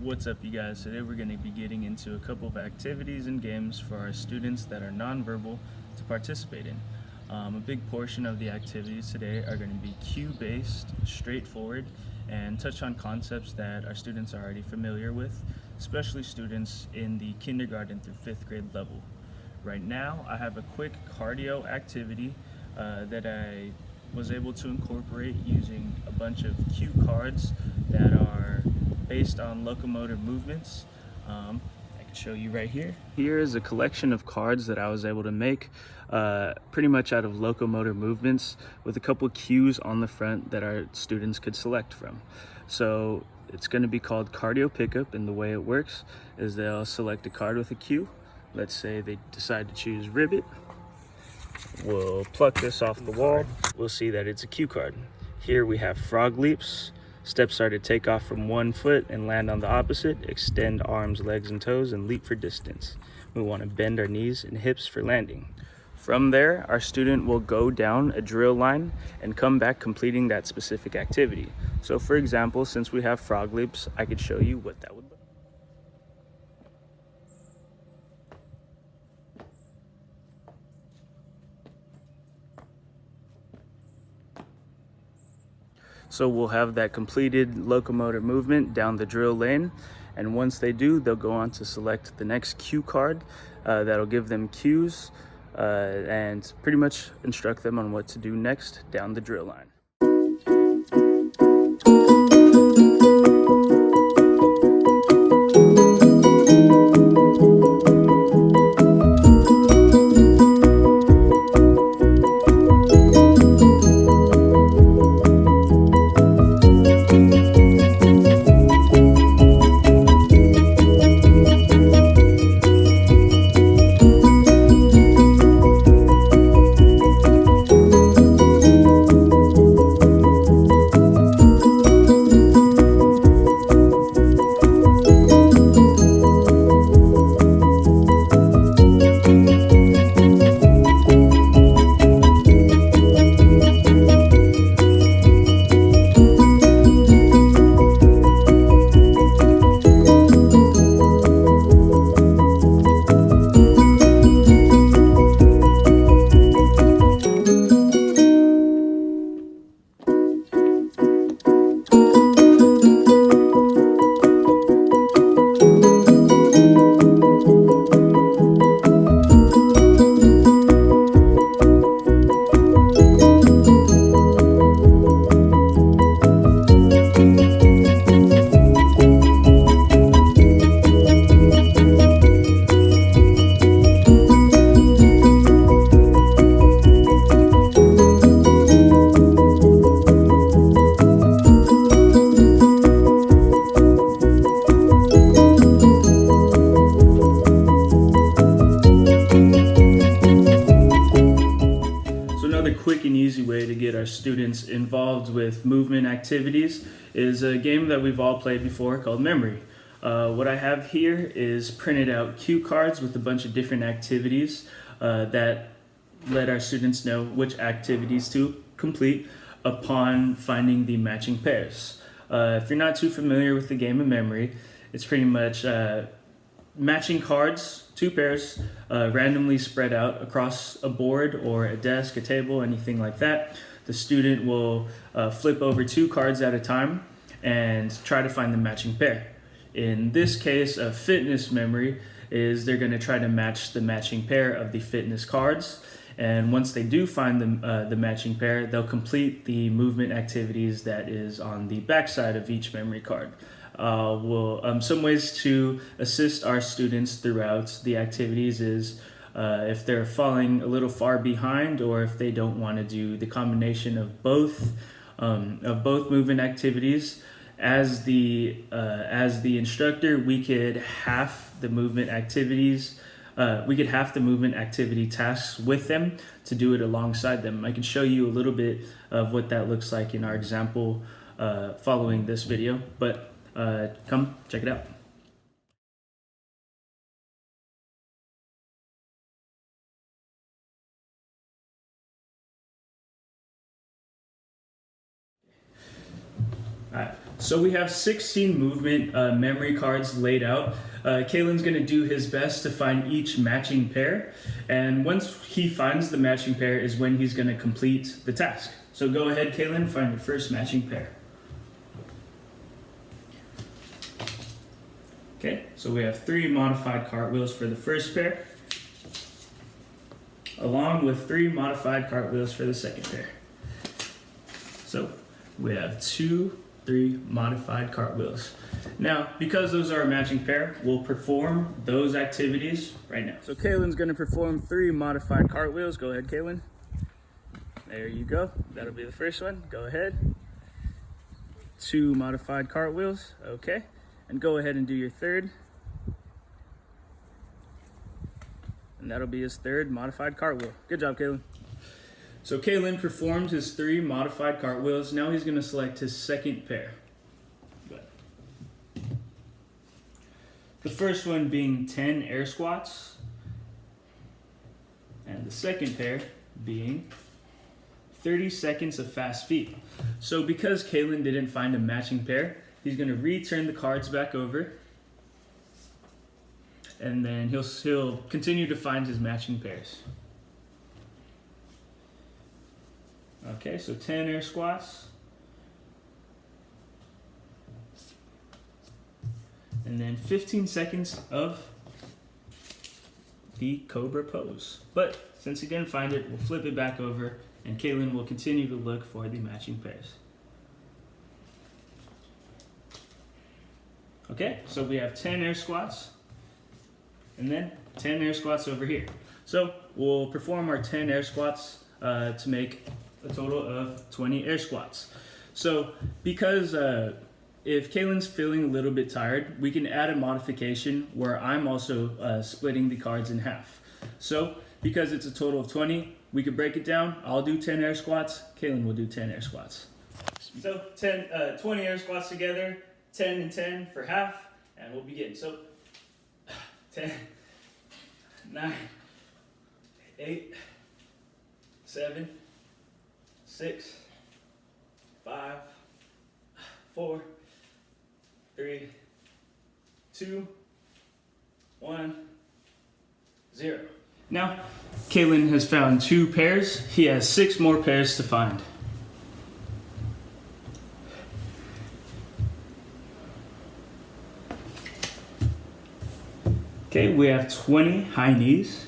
What's up, you guys? Today we're going to be getting into a couple of activities and games for our students that are nonverbal to participate in. A big portion of the activities today are going to be cue-based, straightforward, and touch on concepts that our students are already familiar with, especially students in the kindergarten through 5th grade level. Right now, I have a quick cardio activity that I was able to incorporate using a bunch of cue cards that are based on locomotor movements. I can show you right here. Here is a collection of cards that I was able to make pretty much out of locomotor movements with a couple cues on the front that our students could select from. So it's going to be called cardio pickup, and the way it works is they'll select a card with a cue. Let's say they decide to choose ribbit. We'll pluck this off the wall. We'll see that it's a cue card. Here we have frog leaps. Steps are to take off from one foot and land on the opposite, extend arms, legs, and toes, and leap for distance. We want to bend our knees and hips for landing. From there, our student will go down a drill line and come back completing that specific activity. So for example, since we have frog leaps, I could show you what that would look like. So we'll have that completed locomotor movement down the drill lane, and once they do, they'll go on to select the next cue card that'll give them cues and pretty much instruct them on what to do next down the drill line. Another quick and easy way to get our students involved with movement activities is a game that we've all played before called Memory. What I have here is printed out cue cards with a bunch of different activities that let our students know which activities to complete upon finding the matching pairs. If you're not too familiar with the game of Memory, it's pretty much matching cards, 2 pairs, randomly spread out across a board or a desk, a table, anything like that. The student will flip over 2 cards at a time and try to find the matching pair. In this case, a fitness memory is they're going to try to match the matching pair of the fitness cards. And once they do find the matching pair, they'll complete the movement activities that is on the backside of each memory card. Some ways to assist our students throughout the activities is if they're falling a little far behind, or if they don't want to do the combination of both movement activities. As the instructor, we could half the movement activities. We could half the movement activity tasks with them to do it alongside them. I can show you a little bit of what that looks like in our example following this video, but come check it out. Alright, So we have 16 movement memory cards laid out. Kalen's going to do his best to find each matching pair, and once he finds the matching pair is when he's going to complete the task. So go ahead, Kalen, find your first matching pair. Okay, so we have 3 modified cartwheels for the first pair, along with 3 modified cartwheels for the second pair. So we have 3 modified cartwheels. Now, because those are a matching pair, we'll perform those activities right now. So Kalen's gonna perform 3 modified cartwheels. Go ahead, Kalen. There you go. That'll be the first one. Go ahead. 2 modified cartwheels. Okay. And go ahead and do your third. And that'll be his 3rd modified cartwheel. Good job, Kalen. So Kalen performed his 3 modified cartwheels. Now he's going to select his second pair. The first one being 10 air squats. And the second pair being 30 seconds of fast feet. So because Kalen didn't find a matching pair, he's going to return the cards back over, and then he'll continue to find his matching pairs. Okay, so 10 air squats, and then 15 seconds of the cobra pose. But since he didn't find it, we'll flip it back over, and Kalen will continue to look for the matching pairs. Okay, so we have 10 air squats, and then 10 air squats over here. So we'll perform our 10 air squats to make a total of 20 air squats. So because if Kalen's feeling a little bit tired, we can add a modification where I'm also splitting the cards in half. So because it's a total of 20, we could break it down. I'll do 10 air squats, Kalen will do 10 air squats. So 20 air squats together, 10 and 10 for half, and we'll begin. So 10, 9, 8, 7, 6, 5, 4, 3, 2, 1, 0. Now, Kalen has found 2 pairs. He has 6 more pairs to find. Okay, we have 20 high knees.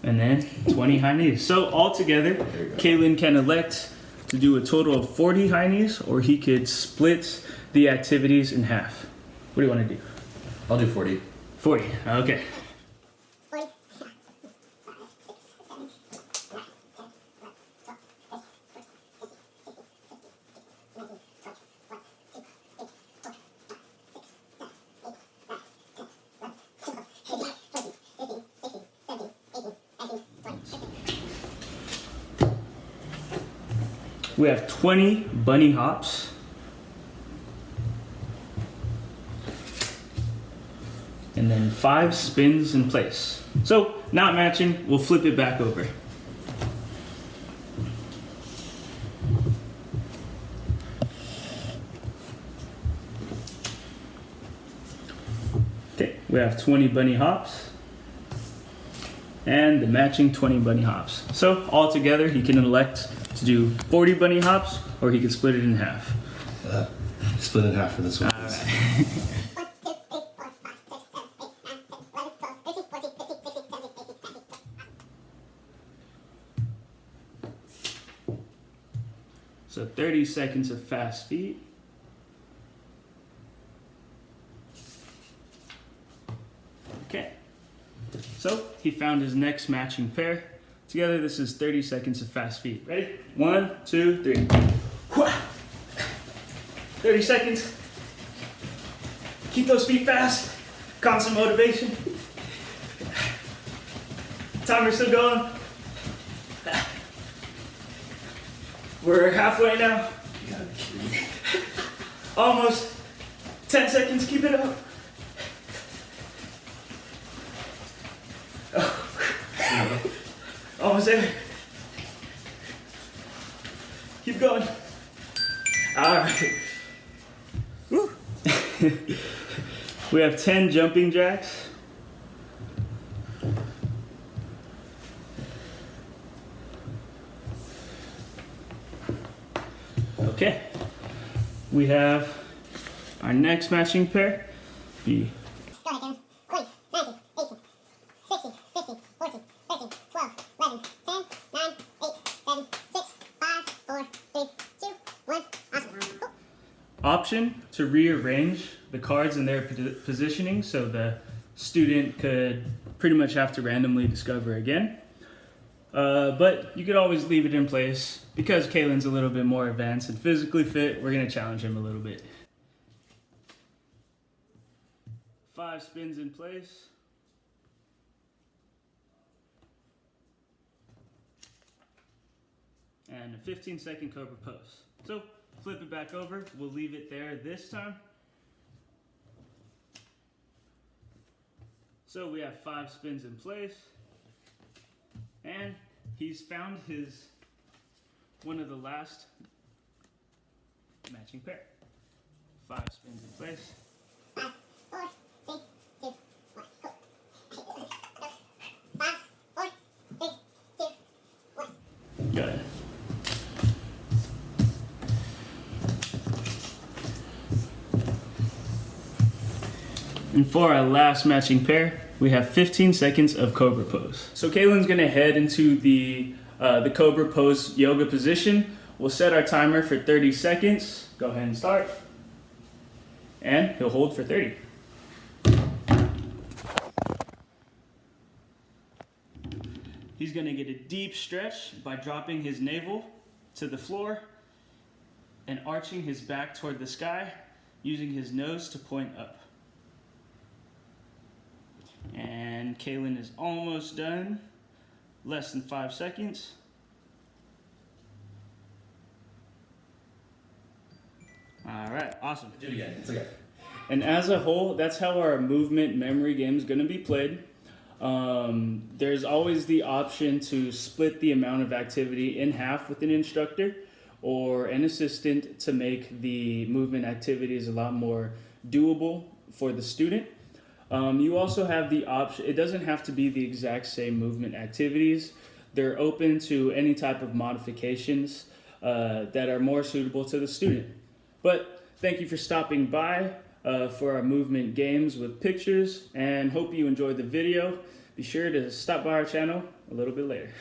And then 20 high knees. So altogether, Kalen can elect to do a total of 40 high knees, or he could split the activities in half. What do you want to do? I'll do 40. 40, okay. We have 20 bunny hops. And then 5 spins in place. So, not matching, we'll flip it back over. Okay, we have 20 bunny hops. And the matching 20 bunny hops. So, all together, he can elect to do 40 bunny hops, or he could split it in half. Split it in half for this one. All right. So 30 seconds of fast feet. Okay. So he found his next matching pair. Together, this is 30 seconds of fast feet. Ready? 1, 2, 3. 30 seconds. Keep those feet fast. Constant motivation. Timer's still going. We're halfway now. Almost. 10 seconds. Keep it up. Oh. Almost there. Keep going. All right. Woo. We have 10 jumping jacks. Okay. We have our next matching pair. Be Go ahead, Kevin. 20, 19, 18, 16, 15, 14, 13, 12, 11, 10, 9, 8, 7, 6, 5, 4, 3, 2, 1. Awesome. Cool. option to rearrange the cards in their positioning so the student could pretty much have to randomly discover again. But you could always leave it in place. Because Kalen's a little bit more advanced and physically fit, we're going to challenge him a little bit. 5 spins in place. And a 15-second cobra pose. So flip it back over. We'll leave it there this time. So we have 5 spins in place. And he's found one of the last matching pair. 5 spins in place. 5, 4, 3, 2, 1. Cool. 5, 4, 3, 2, 1. Good. And for our last matching pair, we have 15 seconds of cobra pose. So Kalen's gonna head into the cobra pose yoga position. We'll set our timer for 30 seconds. Go ahead and start. And he'll hold for 30. He's gonna get a deep stretch by dropping his navel to the floor and arching his back toward the sky, using his nose to point up. And Kalen is almost done. Less than 5 seconds. All right, awesome. Do it again. It's okay. And as a whole, that's how our movement memory game is going to be played. There's always the option to split the amount of activity in half with an instructor or an assistant to make the movement activities a lot more doable for the student. You also have the option, it doesn't have to be the exact same movement activities. They're open to any type of modifications that are more suitable to the student. But thank you for stopping by for our movement games with pictures, and hope you enjoyed the video. Be sure to stop by our channel a little bit later.